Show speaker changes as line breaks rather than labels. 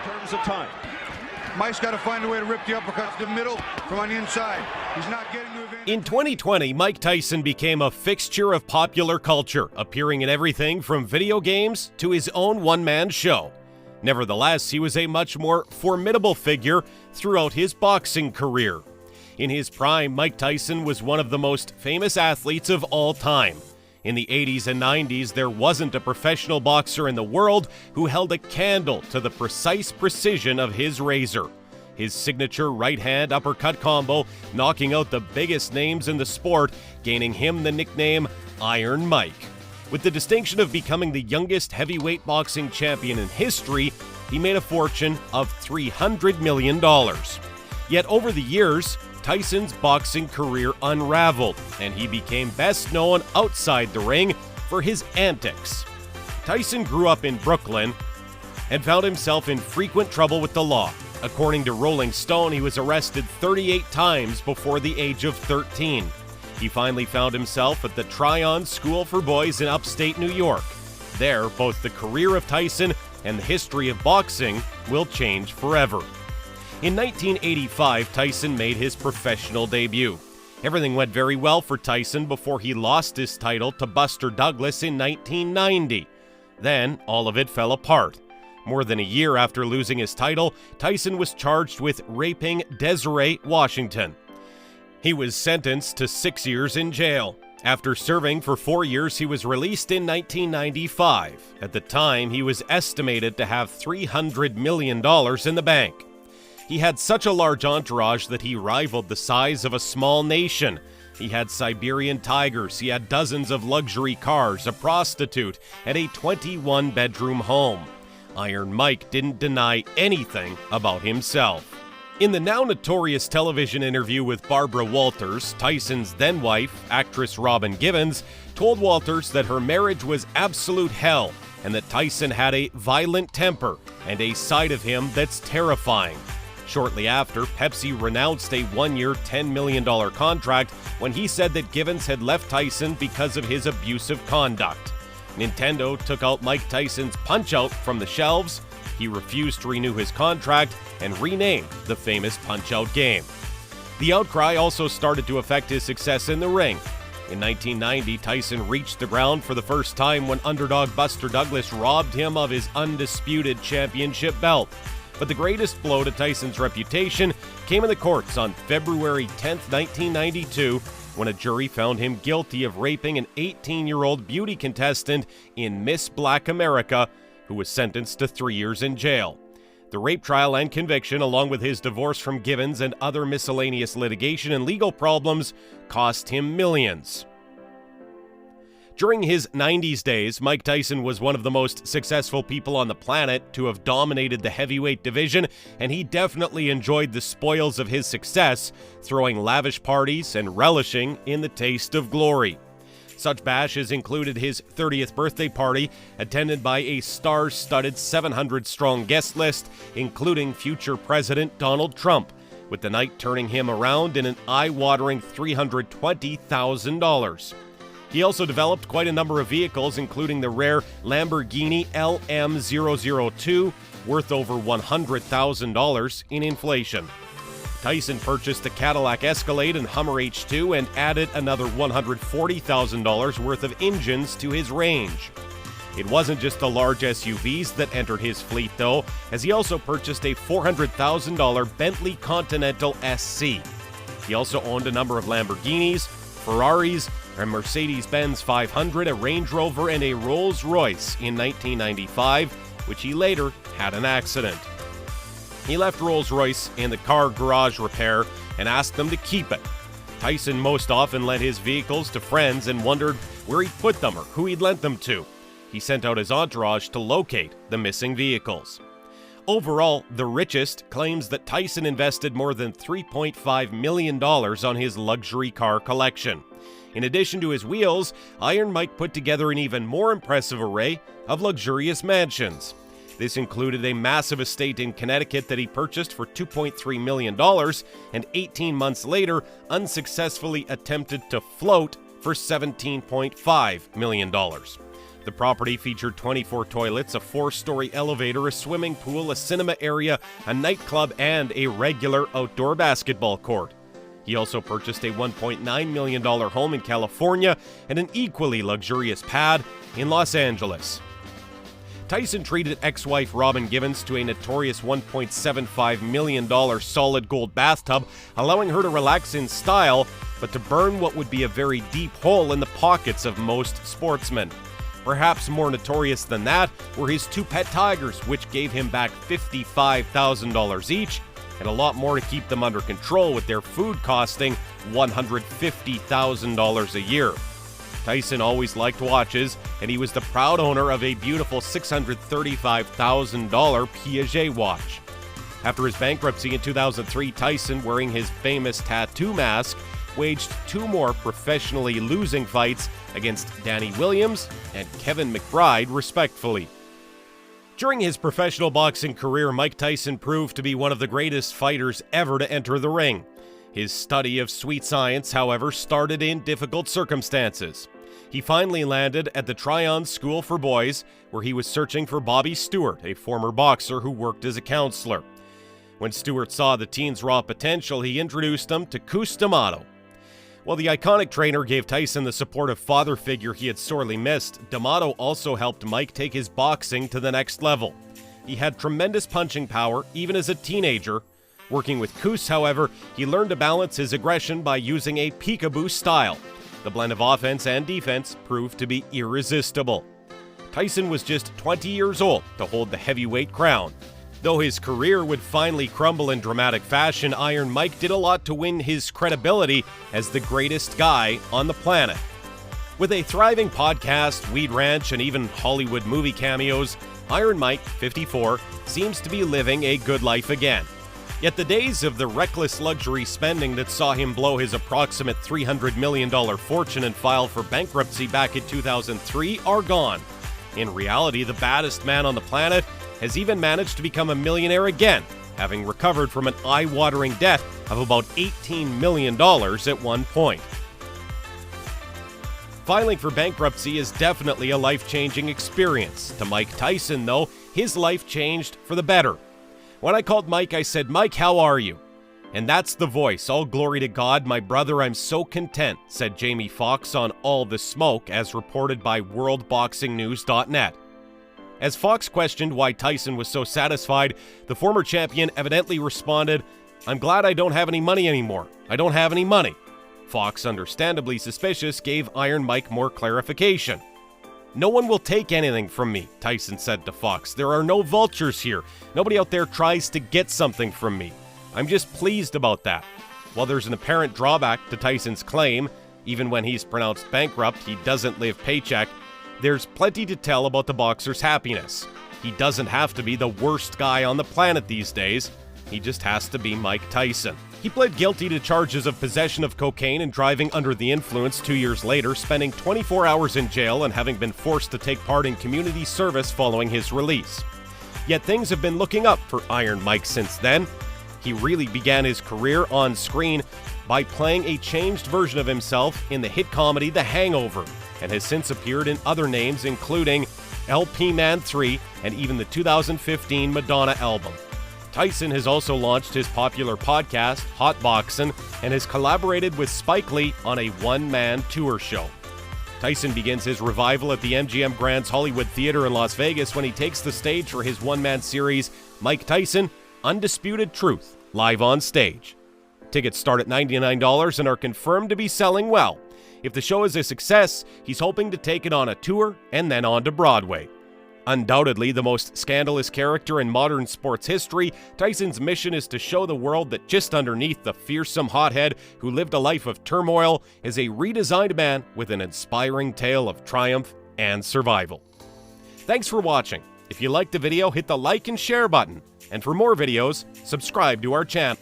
terms of time.
Mike's got to find a way to rip the uppercuts to the middle from on the inside. He's not getting to advantage.
In 2020, Mike Tyson became a fixture of popular culture, appearing in everything from video games to his own one-man show. Nevertheless, he was a much more formidable figure throughout his boxing career. In his prime, Mike Tyson was one of the most famous athletes of all time. In the 80s and 90s, there wasn't a professional boxer in the world who held a candle to the precise precision of his razor. His signature right-hand uppercut combo knocking out the biggest names in the sport, gaining him the nickname Iron Mike. With the distinction of becoming the youngest heavyweight boxing champion in history, he made a fortune of $300 million. Yet over the years, Tyson's boxing career unraveled, and he became best known outside the ring for his antics. Tyson grew up in Brooklyn and found himself in frequent trouble with the law. According to Rolling Stone, he was arrested 38 times before the age of 13. He finally found himself at the Tryon School for Boys in upstate New York. There, both the career of Tyson and the history of boxing will change forever. In 1985, Tyson made his professional debut. Everything went very well for Tyson before he lost his title to Buster Douglas in 1990. Then, all of it fell apart. More than a year after losing his title, Tyson was charged with raping Desiree Washington. He was sentenced to 6 years in jail. After serving for 4 years, he was released in 1995. At the time, he was estimated to have $300 million in the bank. He had such a large entourage that he rivaled the size of a small nation. He had Siberian tigers, he had dozens of luxury cars, a prostitute, and a 21-bedroom home. Iron Mike didn't deny anything about himself. In the now notorious television interview with Barbara Walters, Tyson's then-wife, actress Robin Givens, told Walters that her marriage was absolute hell and that Tyson had a violent temper and a side of him that's terrifying. Shortly after, Pepsi renounced a one-year, $10 million contract when he said that Givens had left Tyson because of his abusive conduct. Nintendo took out Mike Tyson's Punch-Out from the shelves. He refused to renew his contract and renamed the famous Punch-Out game. The outcry also started to affect his success in the ring. In 1990, Tyson reached the ground for the first time when underdog Buster Douglas robbed him of his undisputed championship belt. But the greatest blow to Tyson's reputation came in the courts on February 10, 1992, when a jury found him guilty of raping an 18-year-old beauty contestant in Miss Black America, who was sentenced to 3 years in jail. The rape trial and conviction, along with his divorce from Givens and other miscellaneous litigation and legal problems, cost him millions. During his 90s days, Mike Tyson was one of the most successful people on the planet to have dominated the heavyweight division, and he definitely enjoyed the spoils of his success, throwing lavish parties and relishing in the taste of glory. Such bashes included his 30th birthday party, attended by a star-studded 700-strong guest list, including future President Donald Trump, with the night turning him around in an eye-watering $320,000. He also developed quite a number of vehicles, including the rare Lamborghini LM002, worth over $100,000 in inflation. Tyson purchased a Cadillac Escalade and Hummer H2 and added another $140,000 worth of engines to his range. It wasn't just the large SUVs that entered his fleet, though, as he also purchased a $400,000 Bentley Continental SC. He also owned a number of Lamborghinis, Ferraris, a Mercedes-Benz 500, a Range Rover, and a Rolls-Royce in 1995, which he later had an accident. He left Rolls-Royce in the car garage repair and asked them to keep it. Tyson most often lent his vehicles to friends and wondered where he'd put them or who he'd lent them to. He sent out his entourage to locate the missing vehicles. Overall, The Richest claims that Tyson invested more than $3.5 million on his luxury car collection. In addition to his wheels, Iron Mike put together an even more impressive array of luxurious mansions. This included a massive estate in Connecticut that he purchased for $2.3 million and 18 months later unsuccessfully attempted to float for $17.5 million. The property featured 24 toilets, a 4-story elevator, a swimming pool, a cinema area, a nightclub, and a regular outdoor basketball court. He also purchased a $1.9 million home in California and an equally luxurious pad in Los Angeles. Tyson treated ex-wife Robin Givens to a notorious $1.75 million solid gold bathtub, allowing her to relax in style, but to burn what would be a very deep hole in the pockets of most sportsmen. Perhaps more notorious than that were his 2 pet tigers, which gave him back $55,000 each, and a lot more to keep them under control, with their food costing $150,000 a year. Tyson always liked watches, and he was the proud owner of a beautiful $635,000 Piaget watch. After his bankruptcy in 2003, Tyson, wearing his famous tattoo mask, waged 2 more professionally losing fights against Danny Williams and Kevin McBride, respectively. During his professional boxing career, Mike Tyson proved to be one of the greatest fighters ever to enter the ring. His study of sweet science, however, started in difficult circumstances. He finally landed at the Tryon School for Boys, where he was searching for Bobby Stewart, a former boxer who worked as a counselor. When Stewart saw the teen's raw potential, he introduced him to Cus D'Amato. While the iconic trainer gave Tyson the supportive father figure he had sorely missed, D'Amato also helped Mike take his boxing to the next level. He had tremendous punching power, even as a teenager. Working with Cus, however, he learned to balance his aggression by using a peekaboo style. The blend of offense and defense proved to be irresistible. Tyson was just 20 years old to hold the heavyweight crown. Though his career would finally crumble in dramatic fashion, Iron Mike did a lot to win his credibility as the greatest guy on the planet. With a thriving podcast, Weed Ranch, and even Hollywood movie cameos, Iron Mike, 54, seems to be living a good life again. Yet the days of the reckless luxury spending that saw him blow his approximate $300 million fortune and file for bankruptcy back in 2003 are gone. In reality, the baddest man on the planet has even managed to become a millionaire again, having recovered from an eye-watering debt of about $18 million at one point. Filing for bankruptcy is definitely a life-changing experience. To Mike Tyson, though, his life changed for the better. When I called Mike, I said, "Mike, how are you?" And that's the voice. "All glory to God, my brother, I'm so content," said Jamie Foxx on All the Smoke, as reported by WorldBoxingNews.net. As Fox questioned why Tyson was so satisfied, the former champion evidently responded, "I'm glad I don't have any money anymore. I don't have any money." Fox, understandably suspicious, gave Iron Mike more clarification. "No one will take anything from me," Tyson said to Fox. "There are no vultures here. Nobody out there tries to get something from me. I'm just pleased about that." While there's an apparent drawback to Tyson's claim, even when he's pronounced bankrupt, he doesn't live paycheck, there's plenty to tell about the boxer's happiness. He doesn't have to be the worst guy on the planet these days. He just has to be Mike Tyson. He pled guilty to charges of possession of cocaine and driving under the influence 2 years later, spending 24 hours in jail and having been forced to take part in community service following his release. Yet things have been looking up for Iron Mike since then. He really began his career on screen by playing a changed version of himself in the hit comedy The Hangover, and has since appeared in other names including LP Man 3 and even the 2015 Madonna album. Tyson has also launched his popular podcast, Hot Boxin', and has collaborated with Spike Lee on a one-man tour show. Tyson begins his revival at the MGM Grand's Hollywood Theater in Las Vegas when he takes the stage for his one-man series, Mike Tyson, Undisputed Truth, live on stage. Tickets start at $99 and are confirmed to be selling well. If the show is a success, he's hoping to take it on a tour and then on to Broadway. Undoubtedly the most scandalous character in modern sports history, Tyson's mission is to show the world that just underneath the fearsome hothead who lived a life of turmoil is a redesigned man with an inspiring tale of triumph and survival. Thanks for watching. If you liked the video, hit the like and share button. And for more videos, subscribe to our channel.